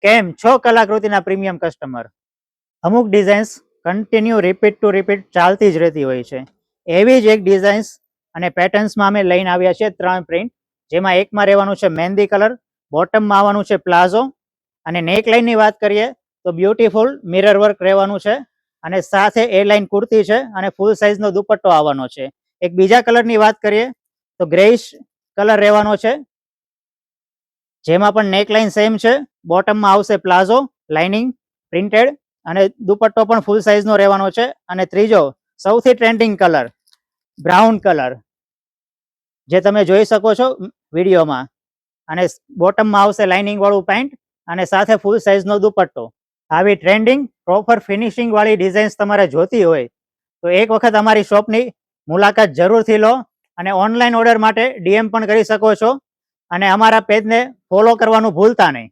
કેમ છો કલાકૃતિના પ્રીમિયમ કસ્ટમર? અમુક designs continue repeat to repeat ચાલતી જ રહેતી હોય છે. એવી જ એક ડિઝાઇન્સ અને પેટર્ન્સમાં અમે લઈને આવ્યા છીએ 3 પ્રિન્ટ, જેમાં એકમાં રહેવાનું છે મહેંદી કલર, બોટમમાં આવવાનું છે પ્લાઝો, અને નેકલાઇનની વાત કરીએ તો બ્યુટીફુલ મિરર વર્ક રહેવાનું છે, અને સાથે એ લાઇન કુર્તી છે અને ફૂલ સાઇઝનો દુપટ્ટો આવવાનો છે. એક બીજા કલરની વાત કરીએ તો ગ્રેઇશ કલર રહેવાનો છે, જેમાં પણ નેકલાઇન સેમ છે, બોટમમાં આવશે પ્લાઝો લાઇનિંગ પ્રિન્ટેડ, અને દુપટ્ટો પણ ફૂલ સાઇઝનો રહેવાનો છે. અને ત્રીજો સૌથી ટ્રેન્ડિંગ કલર બ્રાઉન કલર, જે તમે જોઈ શકો છો વિડીયોમાં, અને બોટમમાં આવશે લાઇનિંગ વાળું પેન્ટ અને સાથે ફૂલ સાઇઝનો દુપટ્ટો. આવી ટ્રેન્ડિંગ પ્રોપર ફિનિશિંગ વાળી ડિઝાઇન્સ તમારે જોતી હોય તો એક વખત અમારી શોપની મુલાકાત જરૂરથી લો, અને ઓનલાઈન ઓર્ડર માટે DM પણ કરી શકો છો, અને અમારા પેજને ફોલો કરવાનું ભૂલતા નહીં.